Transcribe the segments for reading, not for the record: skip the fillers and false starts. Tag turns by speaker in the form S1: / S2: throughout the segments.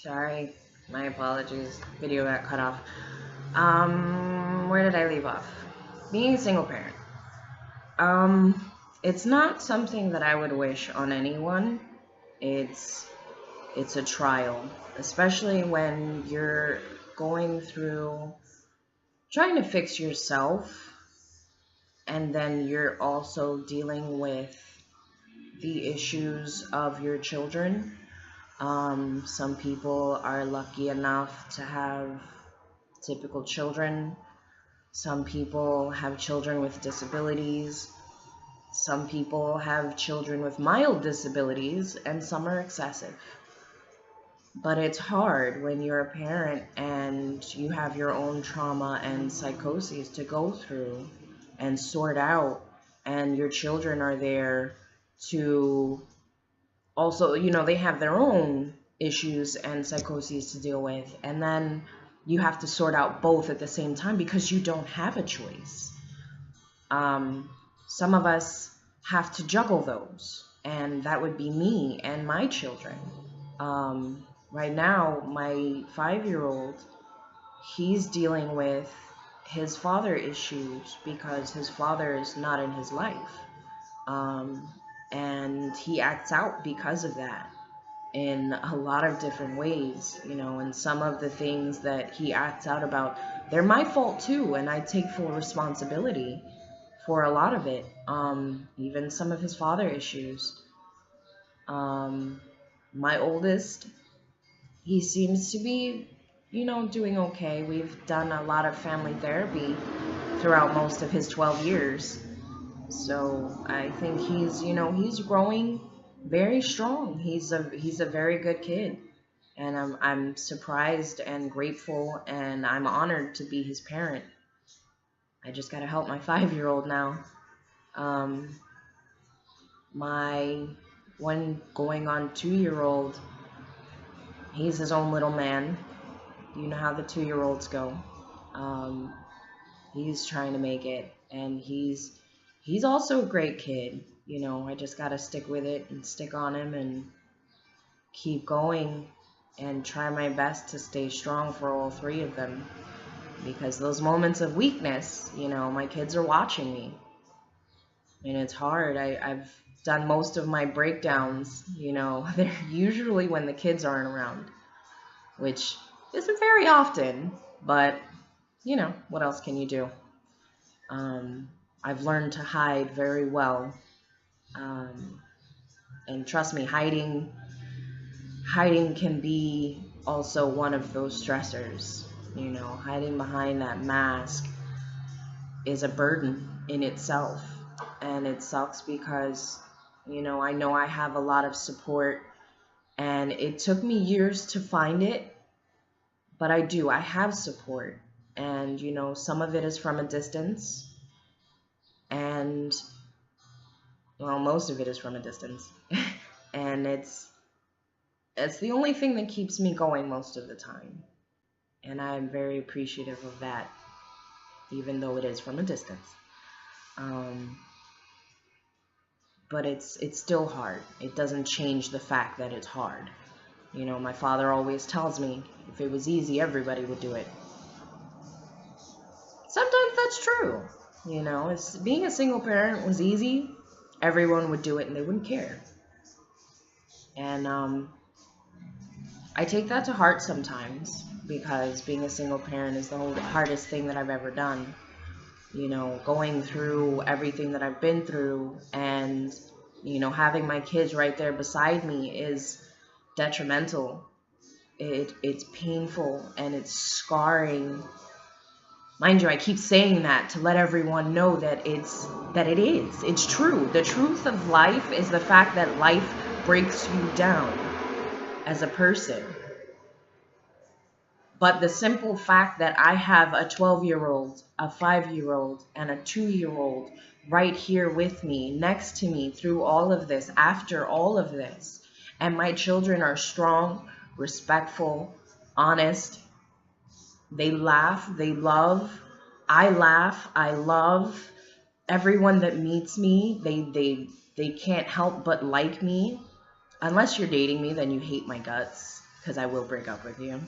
S1: Sorry, my apologies. Video got cut off. Where did I leave off? Being a single parent. It's not something that I would wish on anyone. It's it's a trial, especially when you're going through trying to fix yourself, and then you're also dealing with the issues of your children. Some people are lucky enough to have typical children. Some people have children with disabilities. Some people have children with mild disabilities, and some are excessive. But it's hard when you're a parent and you have your own trauma and psychoses to go through and sort out, and your children are there to also, they have their own issues and psychoses to deal with. And then you have to sort out both at the same time because you don't have a choice. Some of us have to juggle those, and that would be me and my children. Right now, my 5-year-old, he's dealing with his father issues because his father is not in his life. And he acts out because of that in a lot of different ways, and some of the things that he acts out about, they're my fault too, and I take full responsibility for a lot of it. Even some of his father issues. My oldest, he seems to be, doing okay. We've done a lot of family therapy throughout most of his 12 years. So I think he's growing very strong. He's a very good kid, and I'm surprised and grateful, and I'm honored to be his parent. I just gotta help my 5-year-old now. My one going on 2-year-old, he's his own little man. You know how the 2-year-olds go. He's trying to make it, and he's also a great kid. I just gotta stick with it and stick on him and keep going and try my best to stay strong for all three of them. Because those moments of weakness, my kids are watching me. And it's hard. I've done most of my breakdowns, they're usually when the kids aren't around, which isn't very often, but, what else can you do? I've learned to hide very well. And trust me, hiding can be also one of those stressors. Hiding behind that mask is a burden in itself. And it sucks because, I know I have a lot of support, and it took me years to find it, but I have support. And, some of it is from a distance, and, well, most of it is from a distance. And it's the only thing that keeps me going most of the time. And I am very appreciative of that, even though it is from a distance. But it's still hard. It doesn't change the fact that it's hard. My father always tells me, if it was easy, everybody would do it. Sometimes that's true. If being a single parent was easy, everyone would do it and they wouldn't care. And I take that to heart sometimes, because being a single parent is the hardest thing that I've ever done. Going through everything that I've been through, and, having my kids right there beside me is detrimental. It's painful and it's scarring. Mind you, I keep saying that to let everyone know that it's true. The truth of life is the fact that life breaks you down as a person. But the simple fact that I have a 12-year-old, a 5-year-old, and a 2-year-old right here with me, next to me through all of this, after all of this, and my children are strong, respectful, honest, they laugh, they love, I laugh, I love. Everyone that meets me, they can't help but like me. Unless you're dating me, then you hate my guts. because I will break up with you.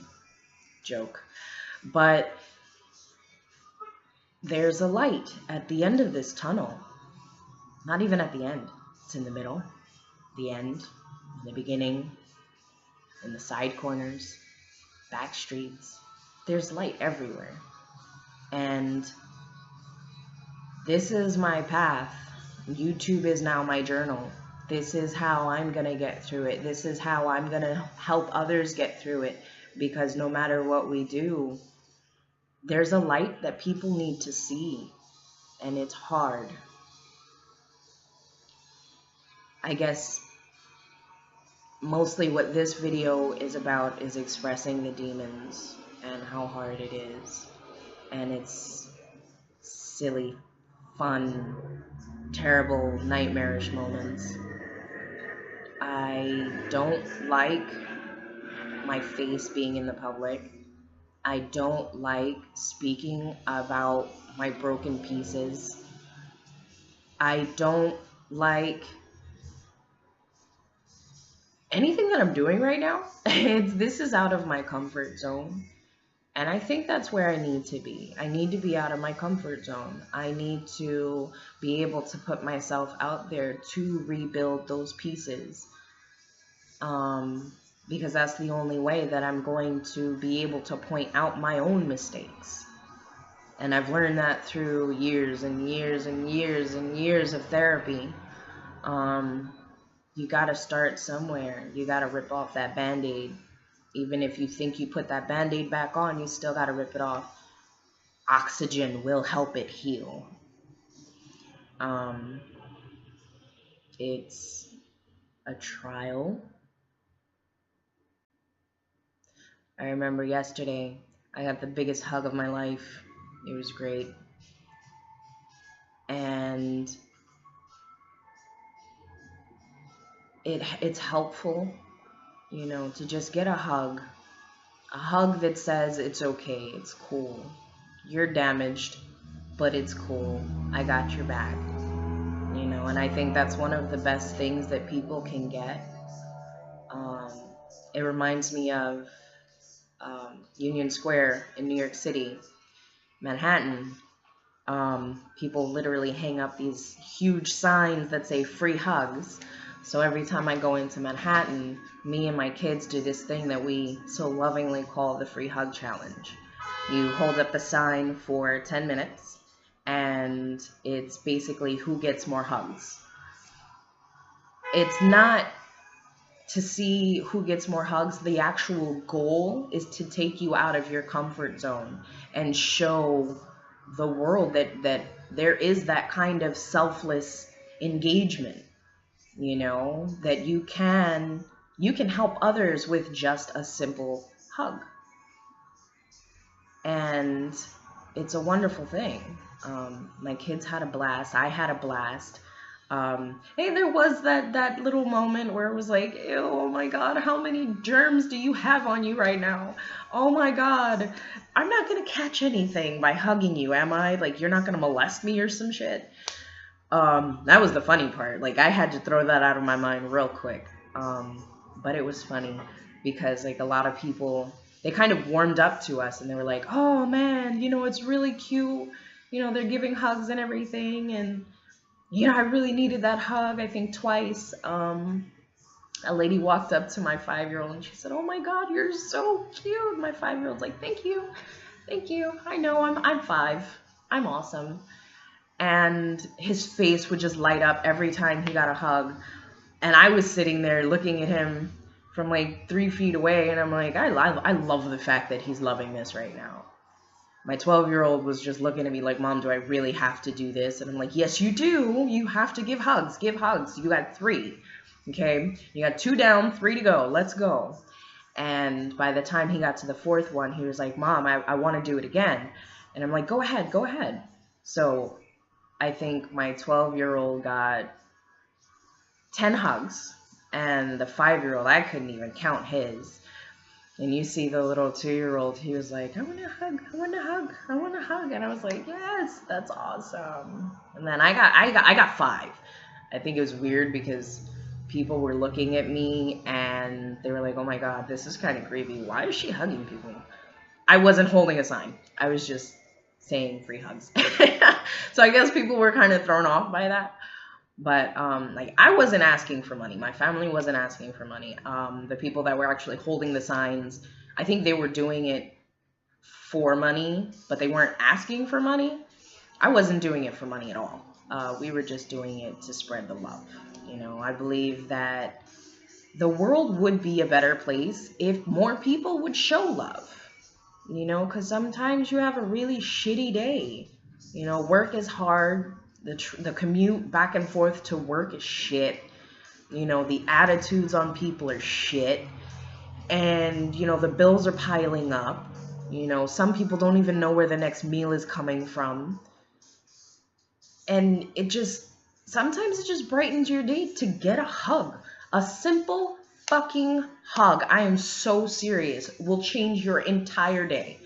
S1: Joke. But there's a light at the end of this tunnel. Not even at the end. It's in the middle, the end, the beginning, in the side corners, back streets. There's light everywhere. And this is my path. YouTube is now my journal. This is how I'm going to get through it. This is how I'm going to help others get through it. Because no matter what we do, there's a light that people need to see. And it's hard. I guess mostly what this video is about is expressing the demons and how hard it is. And it's silly, fun, terrible, nightmarish moments. I don't like my face being in the public. I don't like speaking about my broken pieces. I don't like anything that I'm doing right now. This is out of my comfort zone. And I think that's where I need to be. I need to be out of my comfort zone. I need to be able to put myself out there to rebuild those pieces. Because that's the only way that I'm going to be able to point out my own mistakes. And I've learned that through years and years and years and years of therapy. You gotta start somewhere. You gotta rip off that Band-Aid. Even if you think you put that Band-Aid back on, you still gotta rip it off. Oxygen will help it heal. It's a trial. I remember yesterday, I got the biggest hug of my life. It was great. And it's helpful, you know, to just get a hug that says it's okay, it's cool, you're damaged, but it's cool, I got your back, you know. And I think that's one of the best things that people can get. It reminds me of Union Square in New York City, Manhattan. People literally hang up these huge signs that say free hugs. So every time I go into Manhattan, me and my kids do this thing that we so lovingly call the free hug challenge. You hold up the sign for 10 minutes, and it's basically who gets more hugs. It's not to see who gets more hugs. The actual goal is to take you out of your comfort zone and show the world that there is that kind of selfless engagement. You know, that you can help others with just a simple hug. And it's a wonderful thing. My kids had a blast. I had a blast. Hey, there was that little moment where it was like, ew, oh my God, how many germs do you have on you right now? Oh my God, I'm not going to catch anything by hugging you, am I? Like, you're not going to molest me or some shit? That was the funny part. Like, I had to throw that out of my mind real quick. But it was funny because, like, a lot of people, they kind of warmed up to us and they were like, oh man, you know, it's really cute. You know, they're giving hugs and everything. And, you know, I really needed that hug, I think twice. A lady walked up to my 5-year-old and she said, oh my God, you're so cute. My 5-year-old's like, thank you. Thank you. I know, I'm 5. I'm awesome. And his face would just light up every time he got a hug. And I was sitting there looking at him from like 3 feet away, and I'm like, I love the fact that he's loving this right now. My 12-year-old was just looking at me like, Mom, do I really have to do this? And I'm like, yes, you do. You have to give hugs. Give hugs. You got 3. Okay? You got 2 down, 3 to go. Let's go. And by the time he got to the 4th one, he was like, Mom, I want to do it again. And I'm like, go ahead, go ahead. So I think my 12-year-old got 10 hugs, and the 5-year-old, I couldn't even count his. And you see the little 2-year-old, he was like, I want to hug, I want to hug, I want to hug. And I was like, yes, that's awesome. And then I got 5. I think it was weird because people were looking at me and they were like, oh my God, this is kind of creepy. Why is she hugging people? I wasn't holding a sign. I was just saying free hugs. So I guess people were kind of thrown off by that. But like, I wasn't asking for money. My family wasn't asking for money. The people that were actually holding the signs, I think they were doing it for money, but they weren't asking for money. I wasn't doing it for money at all. We were just doing it to spread the love. You know, I believe that the world would be a better place if more people would show love. You know, because sometimes you have a really shitty day. You know, work is hard. The commute back and forth to work is shit. You know, the attitudes on people are shit. And, you know, the bills are piling up. You know, some people don't even know where the next meal is coming from. And sometimes it just brightens your day to get a hug. A simple fucking hug, I am so serious, will change your entire day.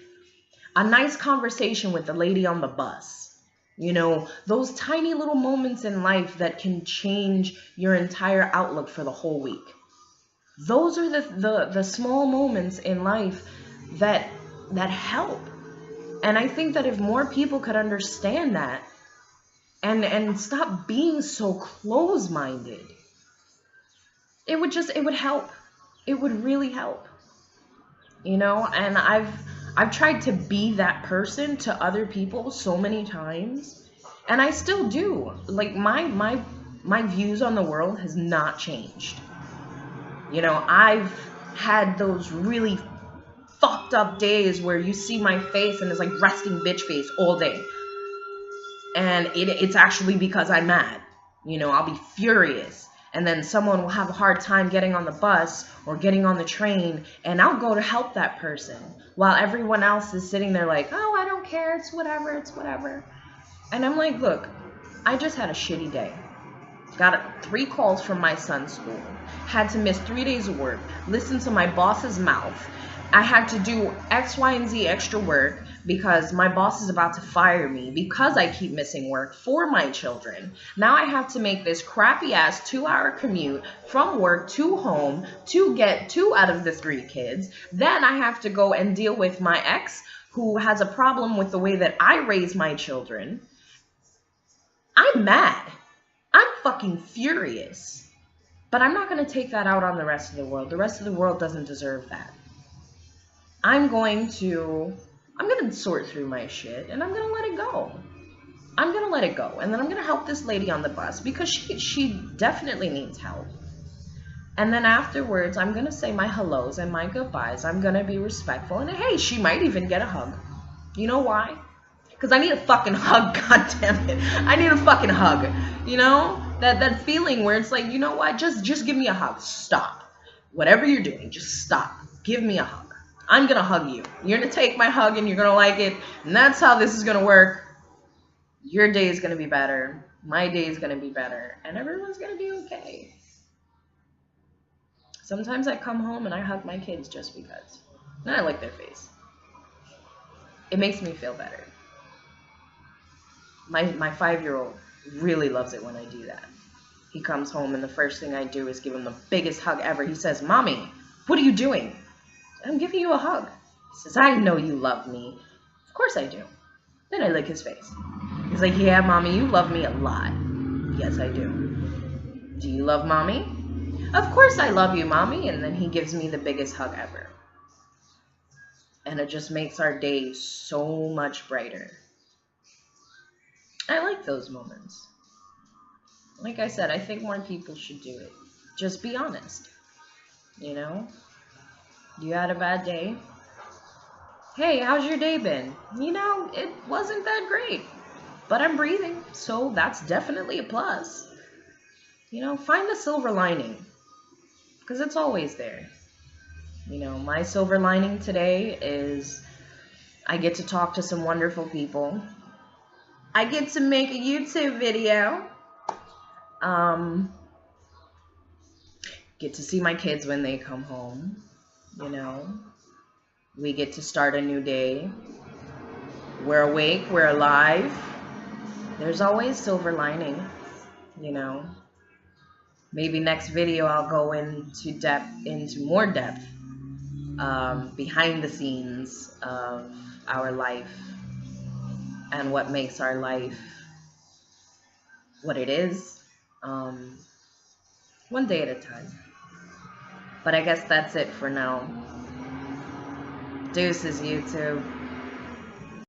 S1: A nice conversation with the lady on the bus. You know, those tiny little moments in life that can change your entire outlook for the whole week. Those are the small moments in life that help. And I think that if more people could understand that and stop being so close-minded, it would help. It would really help. You know, and I've tried to be that person to other people so many times, and I still do. Like, my views on the world has not changed. You know, I've had those really fucked up days where you see my face and it's like resting bitch face all day. And it's actually because I'm mad. You know, I'll be furious. And then someone will have a hard time getting on the bus or getting on the train, and I'll go to help that person while everyone else is sitting there like, oh, I don't care, it's whatever. And I'm like, look, I just had a shitty day. Got 3 calls from my son's school. Had to miss 3 days of work. Listen to my boss's mouth. I had to do X, Y, and Z extra work because my boss is about to fire me because I keep missing work for my children. Now I have to make this crappy ass 2-hour commute from work to home to get 2 out of the 3 kids. Then I have to go and deal with my ex who has a problem with the way that I raise my children. I'm mad. I'm fucking furious. But I'm not going to take that out on the rest of the world. The rest of the world doesn't deserve that. I'm going to sort through my shit, and I'm going to let it go. I'm going to let it go. And then I'm going to help this lady on the bus because she definitely needs help. And then afterwards, I'm going to say my hellos and my goodbyes. I'm going to be respectful. And hey, she might even get a hug. You know why? Because I need a fucking hug, goddammit. I need a fucking hug. You know? That feeling where it's like, you know what? Just give me a hug. Stop. Whatever you're doing, just stop. Give me a hug. I'm going to hug you. You're going to take my hug and you're going to like it. And that's how this is going to work. Your day is going to be better. My day is going to be better. And everyone's going to be okay. Sometimes I come home and I hug my kids just because. And I like their face. It makes me feel better. My 5-year-old really loves it when I do that. He comes home and the first thing I do is give him the biggest hug ever. He says, Mommy, what are you doing? I'm giving you a hug. He says, I know you love me. Of course I do. Then I lick his face. He's like, yeah, Mommy, you love me a lot. Yes, I do. Do you love Mommy? Of course I love you, Mommy. And then he gives me the biggest hug ever. And it just makes our day so much brighter. I like those moments. Like I said, I think more people should do it. Just be honest. You know? You had a bad day? Hey, how's your day been? You know, it wasn't that great. But I'm breathing, so that's definitely a plus. You know, find the silver lining. Because it's always there. You know, my silver lining today is I get to talk to some wonderful people. I get to make a YouTube video. Get to see my kids when they come home. You know, we get to start a new day. We're awake, we're alive. There's always silver lining, you know. Maybe next video I'll go into more depth, behind the scenes of our life and what makes our life what it is, one day at a time. But I guess that's it for now. Deuces, YouTube.